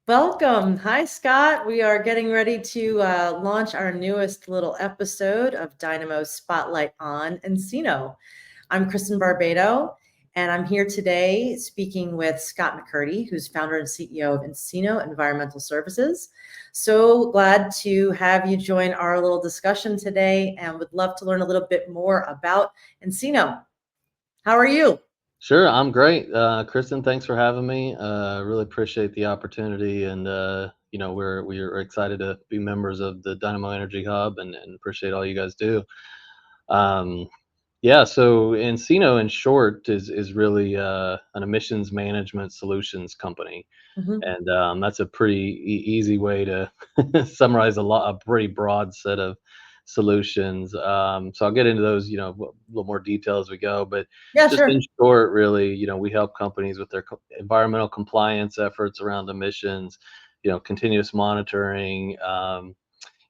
Welcome. Hi, Scott. We are getting ready to launch our newest little episode of Dynamo Spotlight on Encino. I'm Kristin Barbato, and I'm here today speaking with Scott McCurdy, who's founder and CEO of Encino Environmental Services. So glad to have you join our little discussion today and would love to learn a little bit more about Encino. How are you? Sure, I'm great. Kristen, thanks for having me. Really appreciate the opportunity, and we're excited to be members of the Dynamo Energy Hub, and appreciate all you guys do. Um, yeah, so Encino, in short, is really an emissions management solutions company, Mhm. and that's a pretty easy way to summarize a pretty broad set of solutions. So I'll get into those, a little more detail as we go, but Yeah, just in sure. short, really, we help companies with their environmental compliance efforts around emissions, continuous monitoring,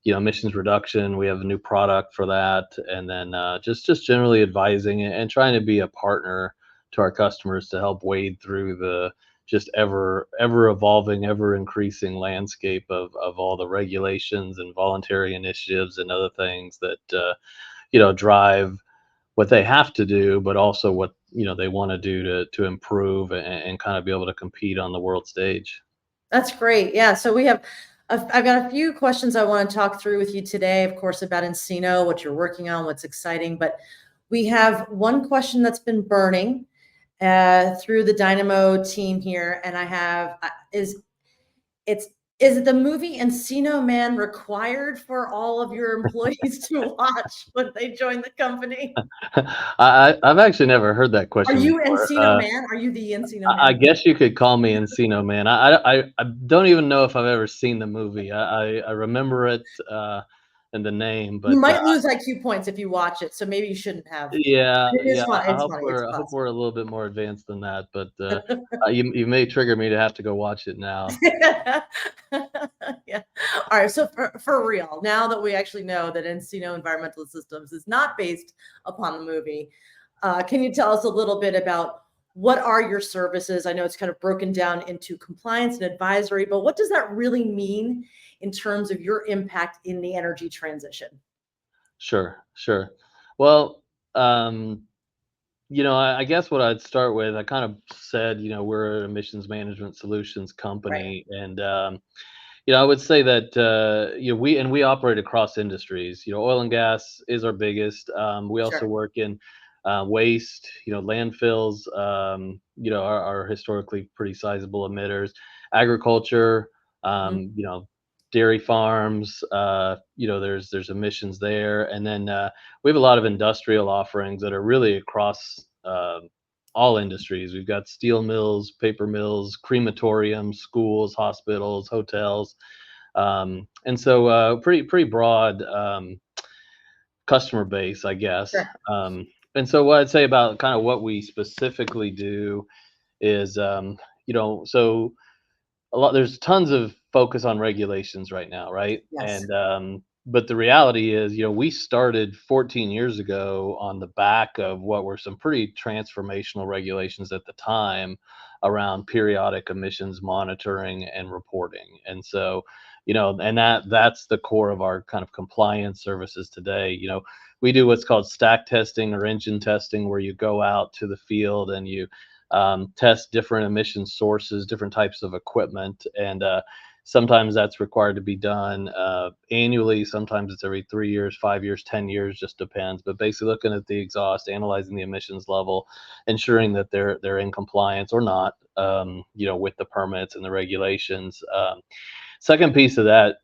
emissions reduction. We have a new product for that, and then just generally advising and trying to be a partner to our customers to help wade through the just ever evolving, ever increasing landscape of all the regulations and voluntary initiatives and other things that drive what they have to do, but also what they want to do to improve and kind of be able to compete on the world stage. That's great. Yeah. So I've got a few questions I want to talk through with you today, of course, about Encino, what you're working on, what's exciting. But we have one question that's been burning through the Dynamo team here, and I have it's is the movie Encino Man required for all of your employees to watch when they join the company? I've actually never heard that Are question you before. Encino Man? Are you the Encino I Man? guess you could call me Encino Man. I don't even know if I've ever seen the movie. I remember it and the name, You but might lose IQ points if you watch it, so maybe you shouldn't have. yeah, It is yeah. fun. I It's hope funny. It's we're a I hope classic. we're a little bit more advanced than that. But you may trigger me to have to go watch it now. Yeah. All right. So for real, now that we actually know that Encino Environmental Systems is not based upon the movie, can you tell us a little bit about what are your services? I know it's kind of broken down into compliance and advisory, but what does that really mean in terms of your impact in the energy transition? Sure, sure. Well, um, I guess what I'd start with, I kind of said, we're an emissions management solutions Right. company, and I would say that we operate across industries. Oil and gas is our biggest. We also Sure. work in waste. Landfills. Are historically pretty sizable emitters. Agriculture. Mhm. Dairy farms. There's emissions there, and then we have a lot of industrial offerings that are really across. All industries. We've got steel mills, paper mills, crematoriums, schools, hospitals, hotels, and so pretty broad customer base, I guess. Sure. And so what I'd say about kind of what we specifically do is, so there's tons of focus on regulations right now, right? Yes. And but the reality is, we started 14 years ago on the back of what were some pretty transformational regulations at the time around periodic emissions monitoring and reporting. And so, and that's the core of our kind of compliance services today. We do what's called stack testing or engine testing, where you go out to the field and you test different emission sources, different types of equipment, and sometimes that's required to be done annually. Sometimes it's every 3 years, 5 years, 10 years, just depends. But basically, looking at the exhaust, analyzing the emissions level, ensuring that they're in compliance or not, with the permits and the regulations. Second piece of that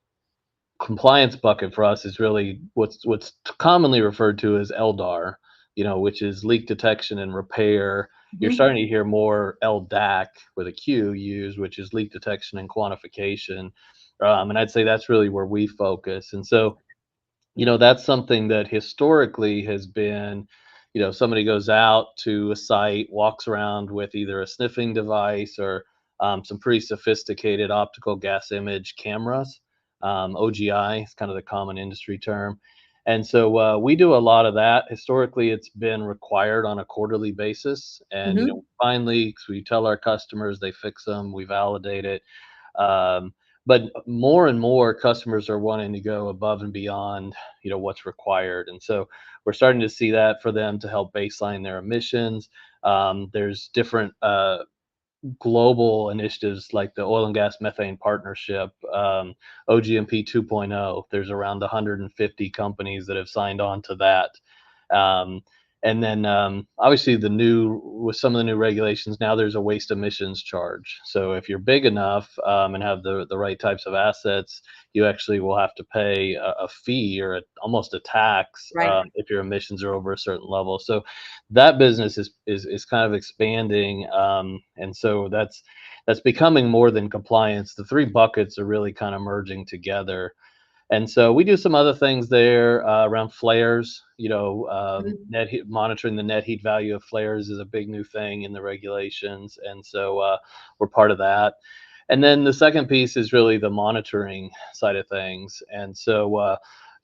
compliance bucket for us is really what's commonly referred to as LDAR, which is leak detection and repair. You're Mhm. starting to hear more LDAC with a Q used, which is leak detection and quantification. And I'd say that's really where we focus. And so, that's something that historically has been, somebody goes out to a site, walks around with either a sniffing device or some pretty sophisticated optical gas image cameras. OGI is kind of the common industry term. And so we do a lot of that. Historically, it's been required on a quarterly basis. And, Mhm. finally, 'cause we tell our customers, they fix them, we validate it. Um, but more and more customers are wanting to go above and beyond, what's required. And so we're starting to see that for them to help baseline their emissions. There's different global initiatives like the Oil and Gas Methane Partnership, OGMP 2.0. There's around 150 companies that have signed on to that. Um, and then obviously with some of the new regulations, now there's a waste emissions charge. So if you're big enough and have the right types of assets, you actually will have to pay a fee or almost a tax Right. if your emissions are over a certain level. So that business is kind of expanding, and so that's becoming more than compliance. The three buckets are really kind of merging together. And so we do some other things there around flares. Mhm. Monitoring the net heat value of flares is a big new thing in the regulations, and so we're part of that. And then the second piece is really the monitoring side of things. And so,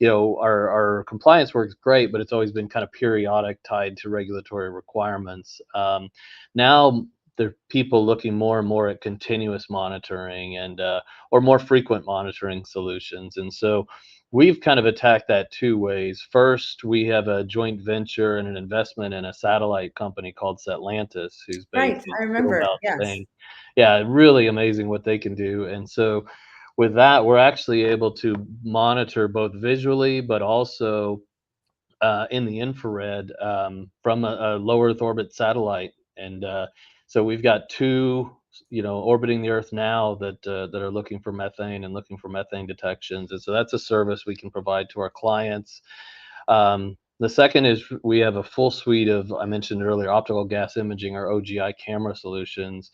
our compliance work is great, but it's always been kind of periodic, tied to regulatory requirements. Now there are people looking more and more at continuous monitoring and or more frequent monitoring solutions. And so we've kind of attacked that two ways. First, we have a joint venture and an investment in a satellite company called Setlantis, who's based Right. in I remember. Bilbao, Yes. Spain. Yeah, really amazing what they can do. And so with that, we're actually able to monitor both visually, but also in the infrared from a low Earth orbit satellite. And so we've got two, orbiting the Earth now that are looking for methane and looking for methane detections. And so that's a service we can provide to our clients. The second is we have a full suite of, I mentioned earlier, optical gas imaging or OGI camera solutions.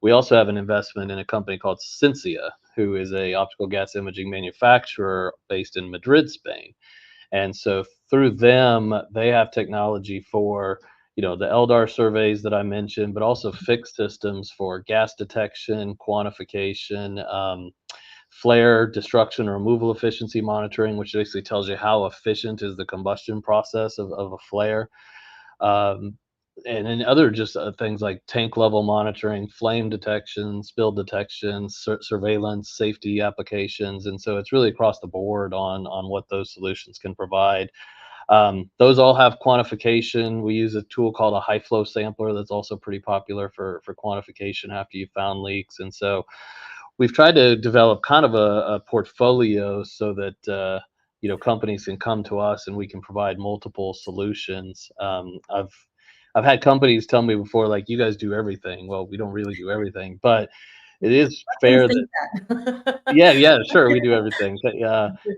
We also have an investment in a company called Cincia, who is a optical gas imaging manufacturer based in Madrid, Spain. And so through them, they have technology for, the LDAR surveys that I mentioned, but also fixed systems for gas detection, quantification, flare destruction or removal efficiency monitoring, which basically tells you how efficient is the combustion process of a flare. Um, and then other just things like tank level monitoring, flame detection, spill detection, surveillance, safety applications. And so it's really across the board on what those solutions can provide. Those all have quantification. We use a tool called a high flow sampler that's also pretty popular for quantification after you found leaks. And so we've tried to develop kind of a portfolio so that companies can come to us and we can provide multiple solutions. I've had companies tell me before, like, you guys do everything. Well, we don't really do everything, but it is Let them fair that think that. yeah, yeah, sure, we do everything.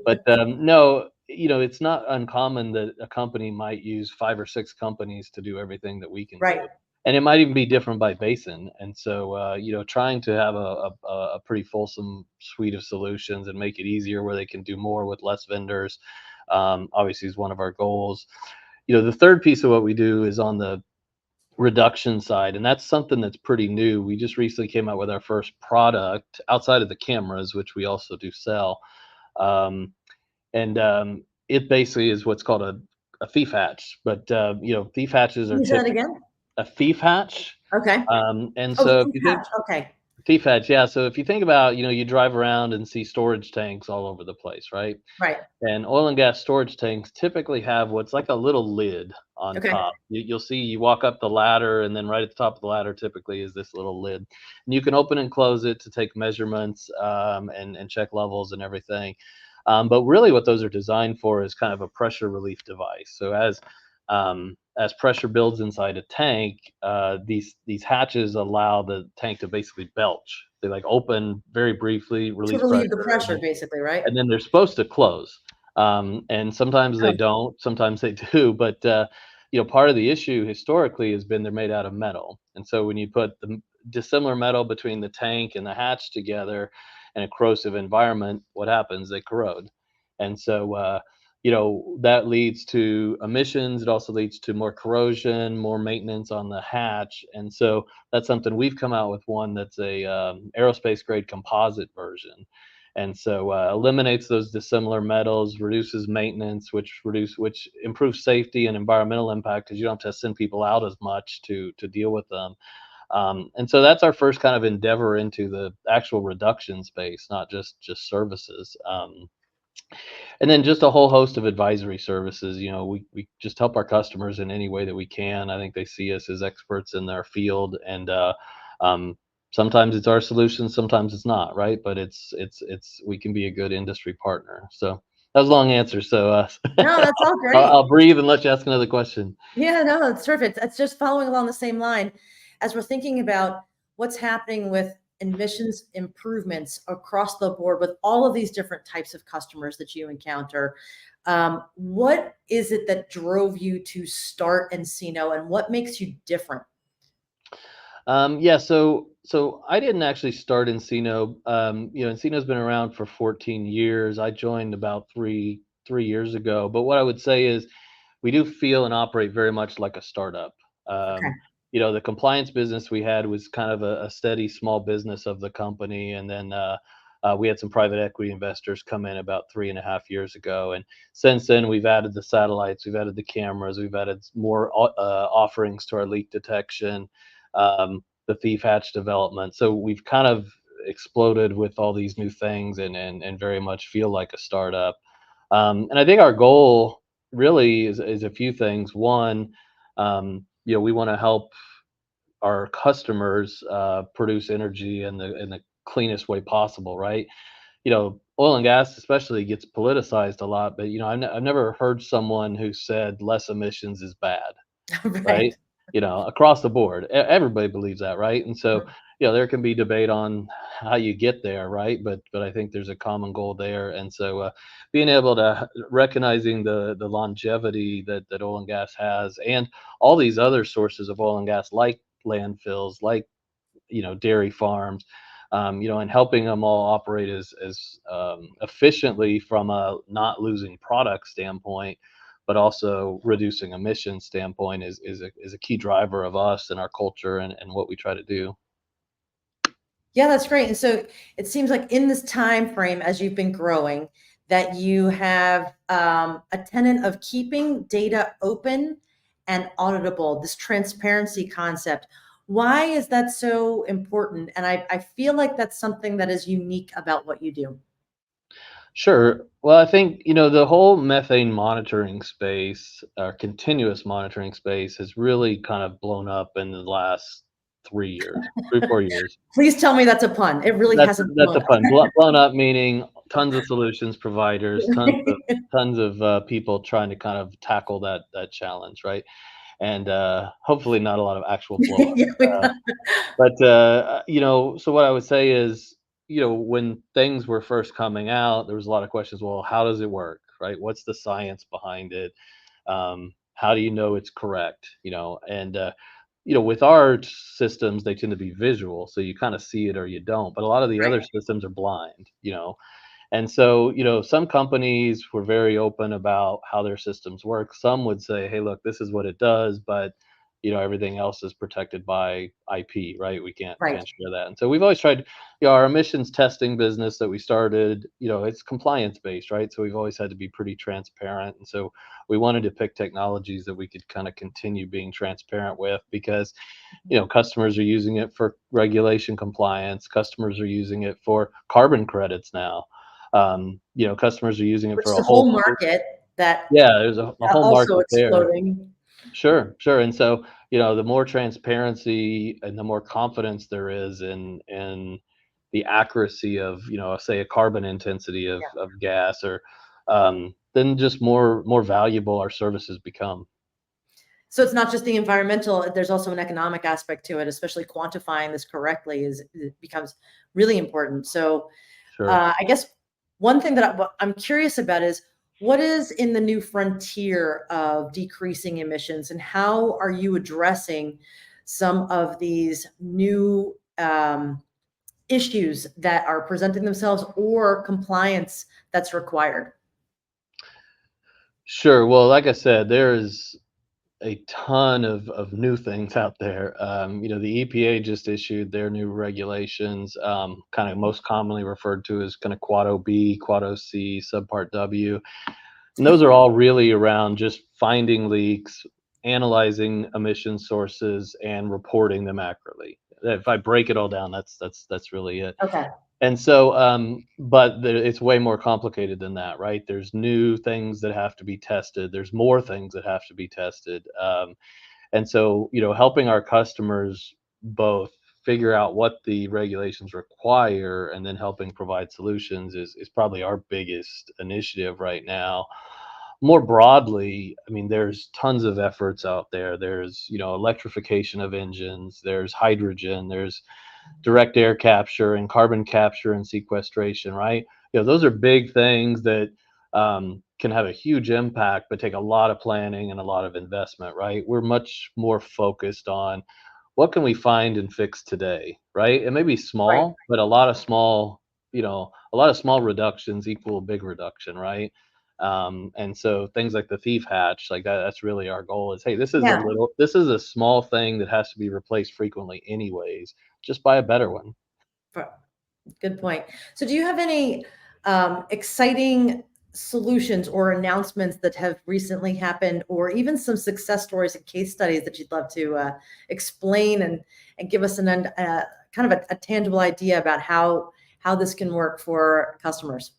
But no, it's not uncommon that a company might use 5 or 6 companies to do everything that we can Right. do, and it might even be different by basin. And so, trying to have a pretty fulsome suite of solutions and make it easier where they can do more with less vendors, obviously is one of our goals. The third piece of what we do is on the reduction side, and that's something that's pretty new. We just recently came out with our first product outside of the cameras, which we also do sell. Um, and it basically is what's called a thief hatch. But thief hatches Can are you say that typically again? a thief hatch. Okay. And Oh, so if think you think hatch. Okay. thief hatch, yeah. So if you think about, you drive around and see storage tanks all over the place, right? Right. And oil and gas storage tanks typically have what's like a little lid on Okay. top. You'll see you walk up the ladder, and then right at the top of the ladder typically is this little lid. And you can open and close it to take measurements and check levels and everything. But really, what those are designed for is kind of a pressure relief device. So as pressure builds inside a tank, these hatches allow the tank to basically belch. They like open very briefly, To release relieve the pressure, pressure, basically, right? and then they're supposed to close. And sometimes they Oh, don't, sometimes they do. But part of the issue historically has been they're made out of metal, and so when you put the dissimilar metal between the tank and the hatch together in a corrosive environment, what happens? They corrode, and so that leads to emissions. It also leads to more corrosion, more maintenance on the hatch, and so that's something we've come out with, one that's a aerospace grade composite version. And so eliminates those dissimilar metals, reduces maintenance, which improves safety and environmental impact because you don't have to send people out as much to deal with them. And so that's our first kind of endeavor into the actual reduction space, not just services. And then just a whole host of advisory services. We just help our customers in any way that we can. I think they see us as experts in their field, and um, sometimes it's our solution, sometimes it's not, right? But it's we can be a good industry partner. So that was a long answer. So No, that's all I'll great. breathe and let you ask another question. Yeah, no, it's terrific. It's just following along the same line as we're thinking about what's happening with emissions improvements across the board with all of these different types of customers that you encounter. What is it that drove you to start Encino, and what makes you different? Yeah, so I didn't actually start Encino. Encino's been around for 14 years. I joined about three years ago. But what I would say is we do feel and operate very much like a startup. Okay. The compliance business we had was kind of a steady small business of the company, and then we had some private equity investors come in about 3.5 years ago, and since then we've added the satellites, we've added the cameras, we've added more offerings to our leak detection, the thief hatch development. So we've kind of exploded with all these new things, and very much feel like a startup. And I think our goal really is a few things. One, we want to help our customers produce energy in the cleanest way possible, right? Oil and gas especially gets politicized a lot, but I've never heard someone who said less emissions is bad, Right. right? Across the board, everybody believes that, right? And so, there can be debate on how you get there, right? But I think there's a common goal there, and so being able to recognizing the longevity that oil and gas has, and all these other sources of oil and gas, like landfills, like dairy farms, and helping them all operate as efficiently from a not losing product standpoint, but also reducing emission standpoint is a key driver of us and our culture, and what we try to do. Yeah, that's great. And so it seems like in this time frame, as you've been growing, that you have a tenet of keeping data open and auditable, this transparency concept. Why is that so important? And I feel like that's something that is unique about what you do. Sure. Well, I think, the whole methane monitoring space, or continuous monitoring space, has really kind of blown up in the last 3 years, 3, 4 years. Please tell me that's a pun. It really That's hasn't that's blown a pun. Blown up meaning tons of solutions providers, tons of up. people trying to kind of tackle that challenge, right? And hopefully not a lot of actual blow up. Yeah, Uh, but so what I would say is, when things were first coming out, there was a lot of questions. Well, how does it work, right? What's the science behind it? How do you know it's correct? And with our systems, they tend to be visual, so you kind of see it or you don't. But a lot of the Right, other systems are blind. And so, some companies were very open about how their systems work. Some would say, hey, look, this is what it does, but everything else is protected by IP, right? We can't right. share that. And so we've always tried, our emissions testing business that we started, it's compliance based, right? So we've always had to be pretty transparent. And so we wanted to pick technologies that we could kind of continue being transparent with, because customers are using it for regulation compliance, customers are using it for carbon credits now. Customers are using it Which for is a a whole whole slew. market that Yeah, there's a whole also market there. exploding. Sure, sure. And so, the more transparency and the more confidence there is in the accuracy of, say, a carbon intensity of gas, or then just more valuable our services become. So it's not just the environmental, there's also an economic aspect to it, especially quantifying this correctly it becomes really important. So Sure. I guess one thing that what I'm curious about is what is in the new frontier of decreasing emissions, and how are you addressing some of these new issues that are presenting themselves or compliance that's required? Sure. Well, like I said, there's a ton of new things out there. The EPA just issued their new regulations, kind of most commonly referred to as kind of Quad OB, Quad OC, Subpart W. And those are all really around just finding leaks, analyzing emission sources, and reporting them accurately. if I break it all down, that's really it. Okay. And so, but it's way more complicated than that, right? There's new things that have to be tested. There's more things that have to be tested. And so, helping our customers both figure out what the regulations require and then helping provide solutions is probably our biggest initiative right now. More broadly, I mean, there's tons of efforts out there. There's, electrification of engines, there's hydrogen, there's direct air capture and carbon capture and sequestration, right? Those are big things that can have a huge impact, but take a lot of planning and a lot of investment, right? We're much more focused on what can we find and fix today, right? It may be Right. small, but a lot of small reductions equal a big reduction, right? And so things like the thief hatch, like that's really our goal is, hey, Yeah. this is a small thing that has to be replaced frequently anyways. Just buy a better one. Good point. So, do you have any exciting solutions or announcements that have recently happened, or even some success stories and case studies that you'd love to explain and give us kind of a tangible idea about how this can work for customers?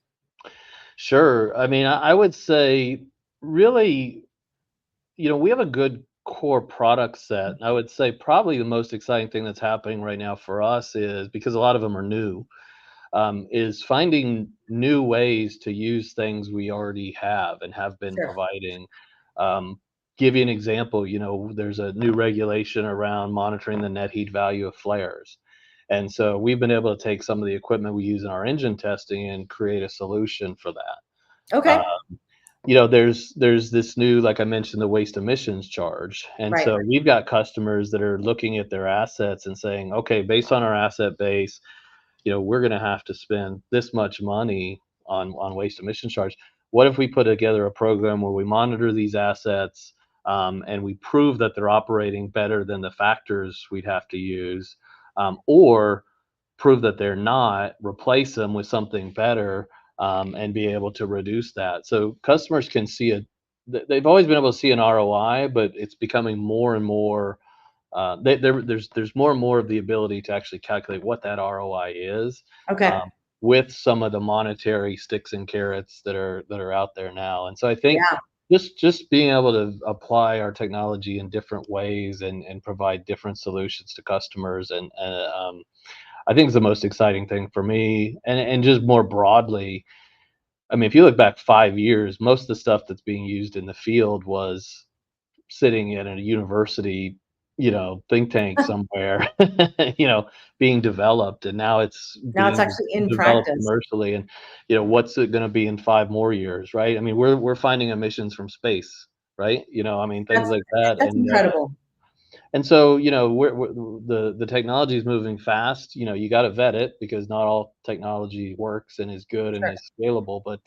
Sure. I mean, I would say really, we have a good core product set. I would say probably the most exciting thing that's happening right now for us is because a lot of them are new, is finding new ways to use things we already have and have been Sure. providing. Um, give you an example, there's a new regulation around monitoring the net heat value of flares. And so we've been able to take some of the equipment we use in our engine testing and create a solution for that. Uh, Okay. there's this new, like I mentioned, the waste emissions charge. And Right. so we've got customers that are looking at their assets and saying, okay, based on our asset base, we're going to have to spend this much money on waste emission charge. What if we put together a program where we monitor these assets, and we prove that they're operating better than the factors we'd have to use, or prove that they're not, replace them with something better, and be able to reduce that. So customers can see they've always been able to see an ROI, but it's becoming more and more, there's more and more of the ability to actually calculate what that ROI is, Okay. um, with some of the monetary sticks and carrots that are out there now. And so I think Yeah, just being able to apply our technology in different ways and provide different solutions to customers, and I think is the most exciting thing for me. And just more broadly, I mean, if you look back 5 years, most of the stuff that's being used in the field was sitting in a university, think tank somewhere, being developed, and now it's now it's being actually in developed practice. commercially. And what's it going to be in 5 more years, right? I mean, we're finding emissions from space, right? I mean, things That's like that. that's incredible. And so, the technology is moving fast. You got to vet it because not all technology works and is good and Sure. is scalable. But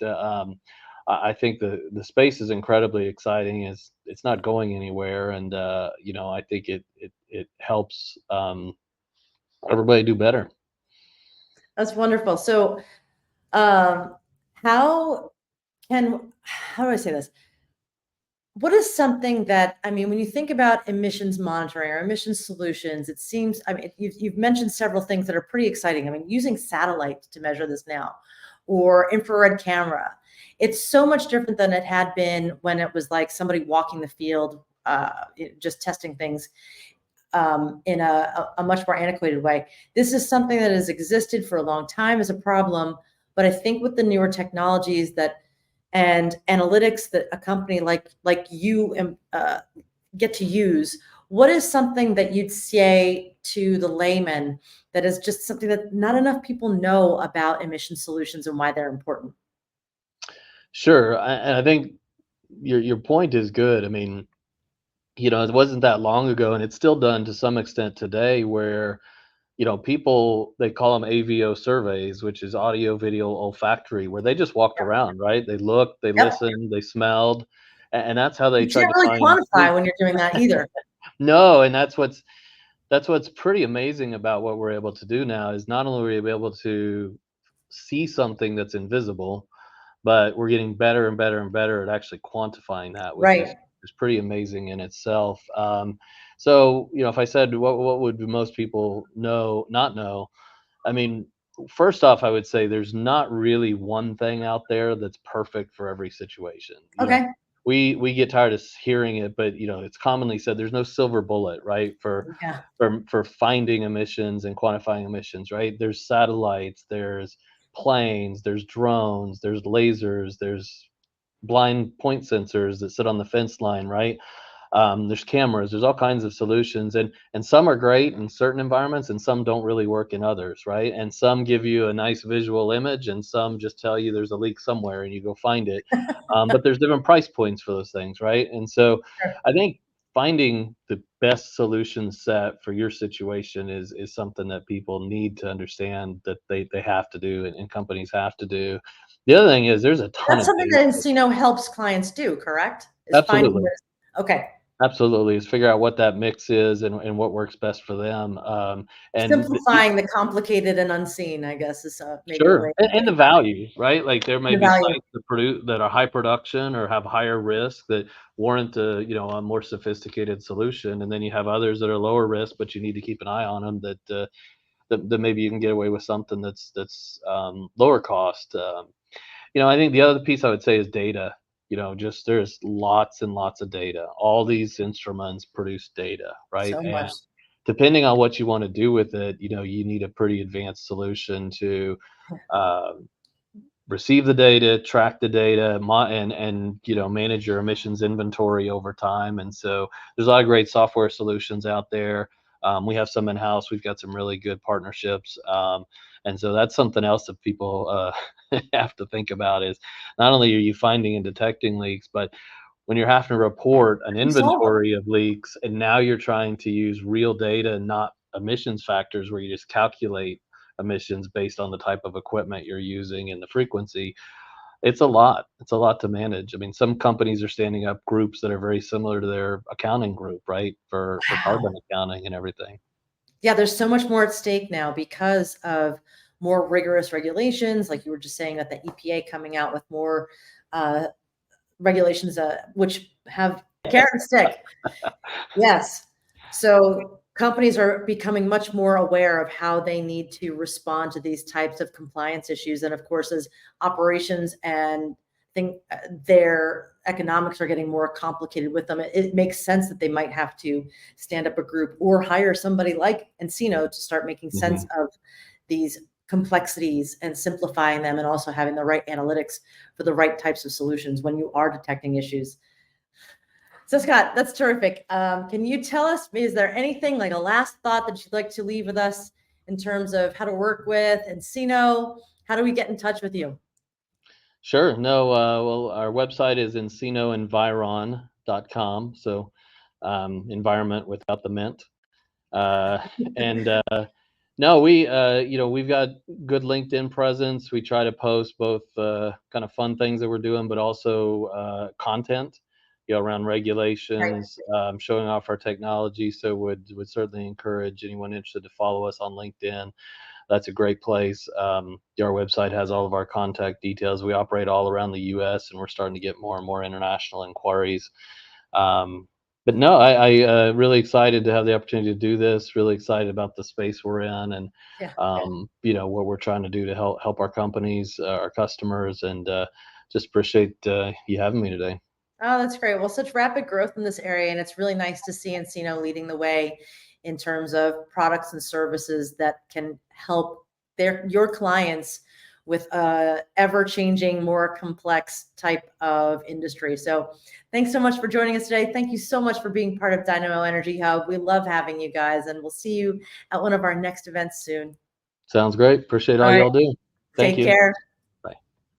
I think the space is incredibly exciting. It's not going anywhere, and I think it helps, everybody do better. That's wonderful. So, um, how how do I say this? What is something that, I mean, when you think about emissions monitoring or emissions solutions, it seems, I mean, you've mentioned several things that are pretty exciting. I mean, using satellite to measure this now, or infrared camera. It's so much different than it had been when it was like somebody walking the field, just testing things in a much more antiquated way. This is something that has existed for a long time as a problem, but I think with the newer technologies that and analytics that a company like you get to use, what is something that you'd say to the layman that is just something that not enough people know about emission solutions and why they're important? Sure, and I think your point is good. I mean, it wasn't that long ago, and it's still done to some extent today, where people, they call them AVO surveys, which is audio, video, olfactory, where they just walked Yep. around, right? They looked, they Yep. listened, they smelled, and that's how they You tried can't to really find quantify leaks. when you're doing that either. No, and that's what's pretty amazing about what we're able to do now is not only are we able to see something that's invisible, but we're getting better and better and better at actually quantifying that, which is Right. is pretty amazing in itself. So, if I said what would most people not know, I mean, first off, I would say there's not really one thing out there that's perfect for every situation. Okay. We get tired of hearing it, but it's commonly said there's no silver bullet, right? Yeah. For finding emissions and quantifying emissions, right? There's satellites, there's planes, there's drones, there's lasers, there's blind point sensors that sit on the fence line, right? There's cameras, there's all kinds of solutions, and some are great in certain environments, and some don't really work in others, right? And some give you a nice visual image, and some just tell you there's a leak somewhere, and you go find it. But there's different price points for those things, right? And so, Sure. I think finding the best solution set for your situation is something that people need to understand that they have to do, and companies have to do. The other thing is there's a ton That's of something data. that Encino helps clients do, correct? Is finding Absolutely. this. Okay. Absolutely, is figure out what that mix is and what works best for them. And Simplifying the complicated and unseen, I guess, is maybe a way sure, to and the value, right? Like there may the be value. sites that are high production or have higher risk that warrant a more sophisticated solution, and then you have others that are lower risk, but you need to keep an eye on them that maybe you can get away with something that's lower cost. I think the other piece I would say is data. Just there's lots and lots of data. All these instruments produce data, right? So much. And depending on what you want to do with it, you need a pretty advanced solution to uh, receive the data, track the data, and manage your emissions inventory over time. And so there's a lot of great software solutions out there. We have some in house. We've got some really good partnerships, and so that's something else that people have to think about is not only are you finding and detecting leaks, but when you're having to report an You solve them. inventory of leaks, and now you're trying to use real data, not emissions factors, where you just calculate emissions based on the type of equipment you're using and the frequency. It's a lot. It's a lot to manage. I mean, some companies are standing up groups that are very similar to their accounting group, right? For carbon Wow. accounting and everything. Yeah, there's so much more at stake now because of more rigorous regulations. Like you were just saying that the EPA coming out with more uh, regulations, which have carrot and stick. Yes. So companies are becoming much more aware of how they need to respond to these types of compliance issues. And of course, as operations and think their economics are getting more complicated with them, it makes sense that they might have to stand up a group or hire somebody like Encino to start making sense Mhm. of these complexities and simplifying them and also having the right analytics for the right types of solutions when you are detecting issues. So Scott, that's terrific. Can you tell us, is there anything like a last thought that you'd like to leave with us in terms of how to work with Encino? How do we get in touch with you? Sure. No, well, our website is encinoenviron.com. So, environment without the mint. Uh, and No, we've got good LinkedIn presence. We try to post both kind of fun things that we're doing, but also content, around Right. regulations, showing off our technology. So would certainly encourage anyone interested to follow us on LinkedIn. That's a great place. Our website has all of our contact details. We operate all around the U.S., and we're starting to get more and more international inquiries. Um, but no, I really excited to have the opportunity to do this. Really excited about the space we're in, and Yeah. what we're trying to do to help our companies, our customers, and just appreciate you having me today. Oh, that's great. Well, such rapid growth in this area, and it's really nice to see Encino leading the way in terms of products and services that can help your clients with a ever-changing, more complex type of industry. So, thanks so much for joining us today. Thank you so much for being part of Dynamo Energy Hub. We love having you guys, and we'll see you at one of our next events soon. Sounds great. Appreciate All all right, y'all do. Thank take you. care.